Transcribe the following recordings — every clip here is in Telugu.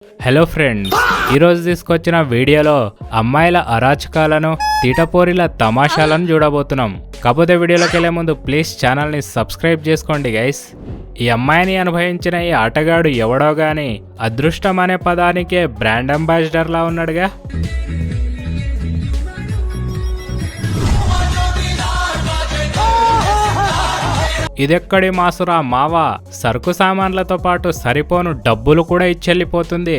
హలో ఫ్రెండ్స్, ఈరోజు తీసుకొచ్చిన వీడియోలో అమ్మాయిల అరాచకాలను తీటపోరిల తమాషాలను చూడబోతున్నాం. కాకపోతే వీడియోలోకి వెళ్ళే ముందు ప్లీజ్ ఛానల్ని సబ్స్క్రైబ్ చేసుకోండి గైస్. ఈ అమ్మాయిని అనుభవించిన ఈ ఆటగాడు ఎవడో గాని అదృష్టం అనే పదానికే బ్రాండ్ అంబాసిడర్లా ఉన్నాడుగా. ఇదెక్కడి మాసురా మావా, సరుకు సామాన్లతో పాటు సరిపోను డబ్బులు కూడా ఇచ్చెళ్ళిపోతుంది.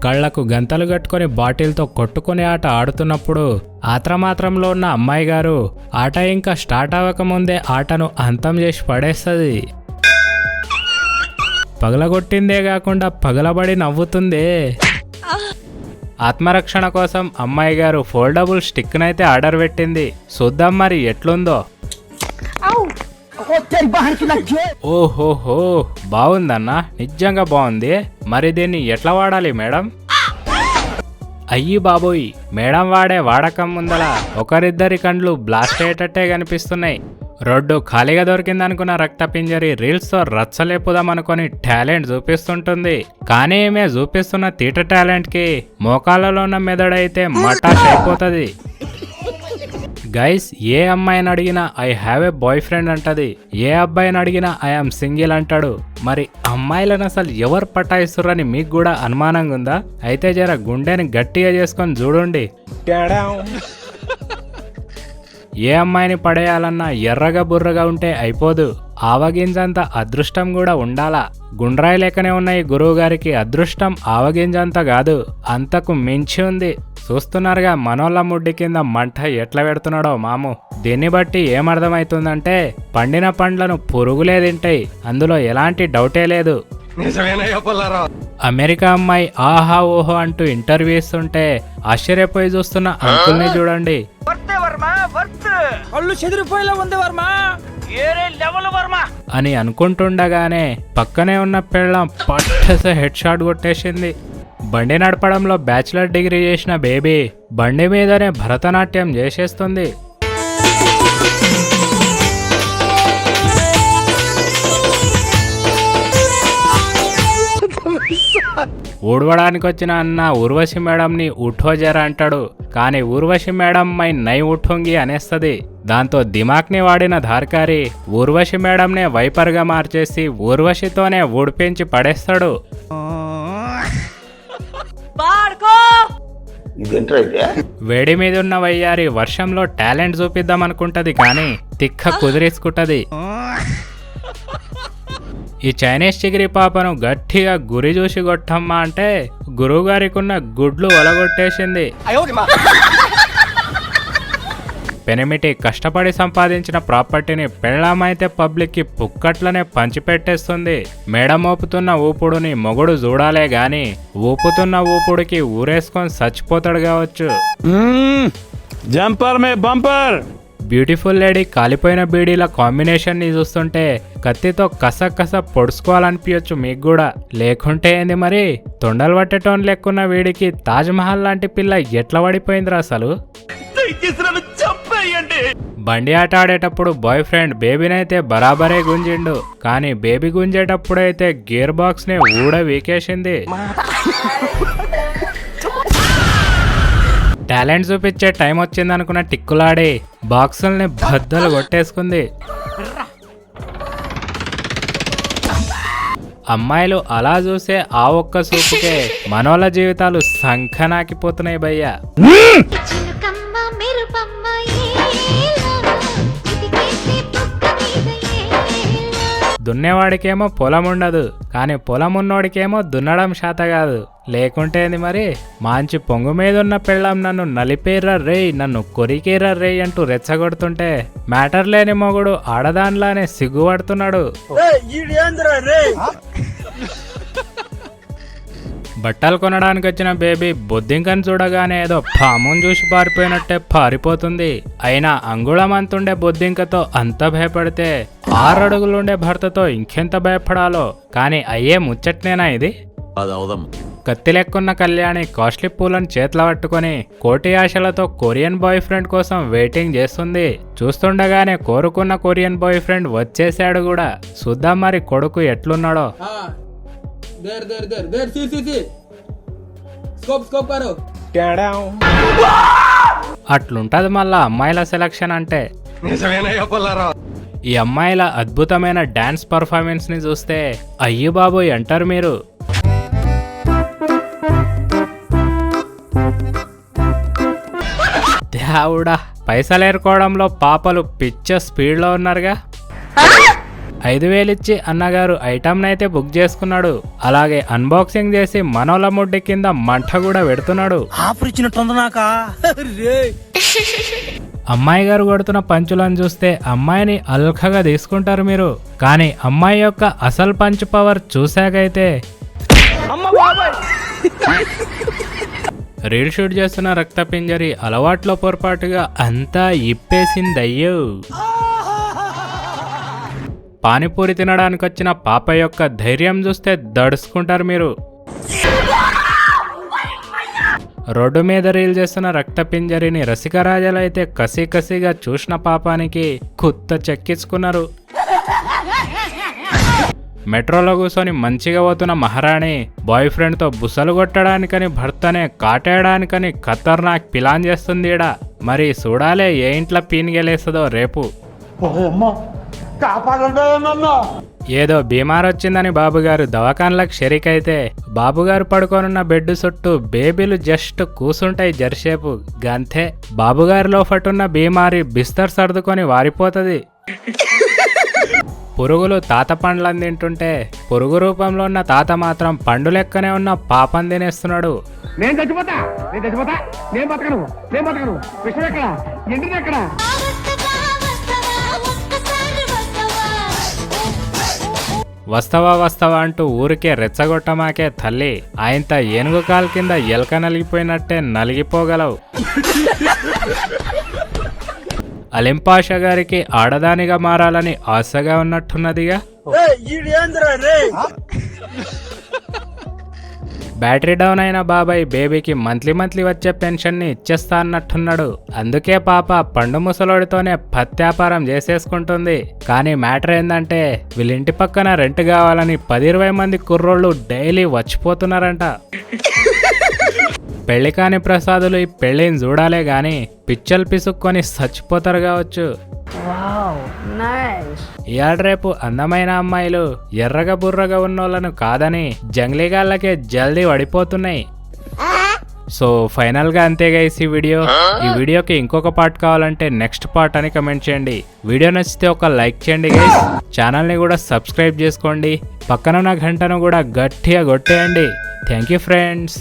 కళ్లకు గంతలు కట్టుకొని బాటిల్తో కొట్టుకునే ఆట ఆడుతున్నప్పుడు ఆత్రమాత్రంలో ఉన్న అమ్మాయి గారు ఆట ఇంకా స్టార్ట్ అవ్వకముందే ఆటను అంతం చేసి పడేస్తుంది. పగలగొట్టిందే కాకుండా పగలబడి నవ్వుతుందే. ఆత్మరక్షణ కోసం అమ్మాయి గారు ఫోల్డబుల్ స్టిక్నైతే ఆర్డర్ పెట్టింది. చూద్దాం మరి ఎట్లుందో. ఓహోహో, బాగుందన్నా, నిజంగా బాగుంది. మరి దీన్ని ఎట్లా వాడాలి మేడం? అయ్యి బాబోయ్, మేడం వాడే వాడకం ముందల ఒకరిద్దరి కండ్లు బ్లాస్ట్ అయ్యేటట్టే కనిపిస్తున్నాయి. రోడ్డు ఖాళీగా దొరికిందనుకున్న రక్త పింజరి రీల్స్తో రచ్చలేపుదాం అనుకుని టాలెంట్ చూపిస్తుంటుంది. కానీ ఈమె చూపిస్తున్న తీట టాలెంట్కి మోకాళ్ళలో ఉన్న మెదడైతే మటాష్ అయిపోతుంది. గైస్, ఏ అమ్మాయిని అడిగినా I have a boy friend అంటది, ఏ అబ్బాయిని అడిగినా ఐఆమ్ సింగిల్ అంటాడు. మరి అమ్మాయిలను అసలు ఎవరు పటాయిస్తుర్రని మీకు కూడా అనుమానంగా ఉందా? అయితే జర గుండెని గట్టిగా చేసుకొని చూడండి. ఏ అమ్మాయిని పడేయాలన్నా ఎర్రగా బుర్రగా ఉంటే అయిపోదు, ఆవగింజంత అదృష్టం కూడా ఉండాలా. గుండ్రాయి లెక్కనే ఉన్న ఈ గురువు గారికి అదృష్టం ఆవగింజంత కాదు, అంతకు మించి ఉంది. చూస్తున్నారుగా మనోళ్ళ ముడ్డి కింద మంట ఎట్లా పెడుతున్నాడో మాము. దీన్ని బట్టి ఏమర్థమవుతుందంటే పండిన పండ్లను పురుగులే తింటాయి, అందులో ఎలాంటి డౌటే లేదు. అమెరికా అమ్మాయి ఆహా ఓహో అంటూ ఇంటర్వ్యూ ఇస్తుంటే ఆశ్చర్యపోయి చూస్తున్న అంకుల్ని చూడండి. అని అనుకుంటుండగానే పక్కనే ఉన్న పెళ్ళం పట్టేసే హెడ్ షాట్ కొట్టేసింది. బండి నడపడంలో బ్యాచిలర్ డిగ్రీ చేసిన బేబీ బండి మీదనే భరతనాట్యం చేసేస్తుంది. ఊడవడానికి వచ్చిన అన్న ఊర్వశి మేడంని ఉఠో జరా అంటాడు, కానీ ఊర్వశి మేడం మై నై ఉఠోంగి అనేస్తుంది. దాంతో దిమాక్ని వాడిన ధార్కారి ఊర్వశి మేడంనే వైపర్గా మార్చేసి ఊర్వశితోనే ఊడిపించి పడేస్తాడు. వేడి మీద ఉన్న వయ్యారి వర్షంలో టాలెంట్ చూపిద్దాం అనుకుంటది, కానీ తిక్క కుదిరేసుకుంటది. ఈ చైనీస్ చిగిరి పాపను గట్టిగా గురి చూసి కొట్టమ్మా అంటే గురువు గారికి ఉన్న గుడ్లు ఒలగొట్టేసింది. పెనిమిటి కష్టపడి సంపాదించిన ప్రాపర్టీని పెళ్ళామైతే పబ్లిక్ కి పుక్కట్లనే పంచిపెట్టేస్తుంది. మేడ మోపుతున్న ఊపుడుని మొగుడు చూడాలే గాని ఊపుతున్న ఊపుడికి ఊరేసుకొని చచ్చిపోతాడు కావచ్చు. జంపర్ మే బంపర్. బ్యూటిఫుల్ లేడీ కాలిపోయిన బీడీల కాంబినేషన్ ని చూస్తుంటే కత్తితో కస పొడుచుకోవాలనిపించచ్చు మీకు కూడా. లేకుంటే ఏంది మరి, తొండలు పట్టేటోన్ లెక్కున్న వీడికి తాజ్ మహల్ లాంటి పిల్ల ఎట్లా పడిపోయిందిరా అసలు. బండి ఆట ఆడేటప్పుడు బాయ్ ఫ్రెండ్ బేబీనైతే బరాబరే గుంజిండు, కానీ బేబీ గుంజేటప్పుడైతే గేర్ బాక్స్ ని ఊడ వీకేసింది. టాలెంట్ చూపించే టైం వచ్చిందనుకున్న టిక్కులాడి బాక్సుల్ని బద్దలు కొట్టేసుకుంది. అమ్మాయిలు అలా చూసే ఆ ఒక్క సూపుకే మనోళ్ళ జీవితాలు సంఖనాకిపోతున్నాయి భయ్యా. దున్నేవాడికేమో పొలం ఉండదు, కానీ పొలం ఉన్నోడికేమో దున్నడం శాత కాదు. లేకుంటే మరి, మంచి పొంగు మీద ఉన్న పెళ్ళం నన్ను నలిపేర్రా రేయ్, నన్ను కొరికేర్రా రేయ్ అంటూ రెచ్చగొడుతుంటే మ్యాటర్ లేని మొగుడు ఆడదానిలానే సిగ్గుపడుతున్నాడు. బట్టలు కొనడానికి వచ్చిన బేబీ బొద్దింకను చూడగానే ఏదో పామును చూసి పారిపోయినట్టే పారిపోతుంది. అయినా అంగుళం అంతుండే బొద్దింకతో అంత భయపడితే 6 అడుగులుండే భర్తతో ఇంకెంత భయపడాలో. కానీ అయ్యే ముచ్చట్నేనా ఇది? కత్తి లెక్కున్న కళ్యాణి కాస్ట్లీ పూలను చేతిలో పట్టుకొని కోటి ఆశలతో కొరియన్ బాయ్ ఫ్రెండ్ కోసం వెయిటింగ్ చేస్తుంది. చూస్తుండగానే కోరుకున్న కొరియన్ బాయ్ ఫ్రెండ్ వచ్చేసాడు కూడా. చూద్దాం మరి కొడుకు ఎట్లున్నాడో. देर देर देर देर सी सी सी स्कोप स्कोप करो అట్లుంటది మళ్ళా అమ్మాయిల సెలక్షన్ అంటే. ఈ అమ్మాయిల అద్భుతమైన డాన్స్ పర్ఫార్మెన్స్ ని చూస్తే అయ్యి బాబోయ్ అంటారు మీరు. దేవుడా, పైసలు ఏరుకోవడంలో పాపలు పిచ్చ స్పీడ్ లో ఉన్నారుగా. 5,000 ఇచ్చి అన్నగారు ఐటమ్ నైతే బుక్ చేసుకున్నాడు. అలాగే అన్బాక్సింగ్ చేసి మనోళ్ళ ముడ్డి కింద మంట కూడా పెడుతున్నాడు. అమ్మాయి గారు కొడుతున్న పంచులను చూస్తే అమ్మాయిని అల్కగా తీసుకుంటారు మీరు. కానీ అమ్మాయి యొక్క అసలు పంచ్ పవర్ చూశాకైతే రీల్ షూట్ చేస్తున్న రక్తపింజరి అలవాట్లో పొరపాటుగా అంతా ఇప్పేసిందయ్యో. పానీపూరి తినడానికి వచ్చిన పాప యొక్క ధైర్యం చూస్తే దడుచుకుంటారు మీరు. రోడ్డు మీద రీల్ చేస్తున్న రక్తపింజరిని రసికరాజాలు అయితే కసి కసిగా చూసిన పాపానికి కుత్త చెక్కించుకున్నారు. మెట్రోలో కూర్చొని మంచిగా పోతున్న మహారాణి బాయ్ ఫ్రెండ్ తో బుసలు కొట్టడానికని భర్తనే కాటేయడానికని ఖతర్నాక్ ప్లాన్ చేస్తుంది ఈడ. మరి చూడాలే ఏ ఇంట్లో పీనిగెలేస్తుందో రేపు. ఏదో బీమార్ వచ్చిందని బాబుగారు దవాఖాన్లకు షరీక్ అయితే బాబుగారు పడుకోనున్న బెడ్ చుట్టూ బేబీలు జస్ట్ కూసుంటాయి జర్సేపు గంతే. బాబుగారిలో పట్టున్న బీమారి బిస్తర్ సర్దుకొని వారిపోతుంది. పురుగులు తాత పండ్లను తింటుంటే పురుగు రూపంలో ఉన్న తాత మాత్రం పండు లెక్కనే ఉన్న పాపం తినేస్తున్నాడు. వస్తవా వస్తవా అంటూ ఊరికే రెచ్చగొట్టమాకే తల్లి. ఆయనత ఏనుగు కాలు కింద ఎలక నలిగిపోయినట్టే నలిగిపోగలవు. అలింపాషా గారికి ఆడదానిగా మారాలని ఆశగా ఉన్నట్టున్నదిగా. బ్యాటరీ డౌన్ అయిన బాబాయ్ బేబీకి మంత్లీ వచ్చే పెన్షన్ ని ఇచ్చేస్తా అన్నట్టున్నాడు. అందుకే పాప పండు ముసలోడితోనే పత్యాపారం చేసేసుకుంటుంది. కానీ మ్యాటర్ ఏందంటే వీళ్ళింటి పక్కన రెంట్ కావాలని 10-20 మంది కుర్రోళ్ళు డైలీ వచ్చిపోతున్నారంట. పెళ్లి కాని ప్రసాదులు ఈ పెళ్లిని చూడాలే గాని పిచ్చలు పిసుక్కొని చచ్చిపోతారు కావచ్చు. ఇవాళ రేపు అందమైన అమ్మాయిలు ఎర్రగా బుర్రగా ఉన్నోళ్ళను కాదని జంగ్లీగాళ్ళకే జల్దీ పడిపోతున్నాయి. సో ఫైనల్ గా అంతే గైస్ ఈ వీడియోకి ఇంకొక పార్ట్ కావాలంటే నెక్స్ట్ పార్ట్ అని కమెంట్ చేయండి. వీడియో నచ్చితే ఒక లైక్ చేయండి గైస్. ఛానల్ ని కూడా సబ్స్క్రైబ్ చేసుకోండి. పక్కన ఉన్న గంటను కూడా గట్టిగా కొట్టేయండి. Thank you friends.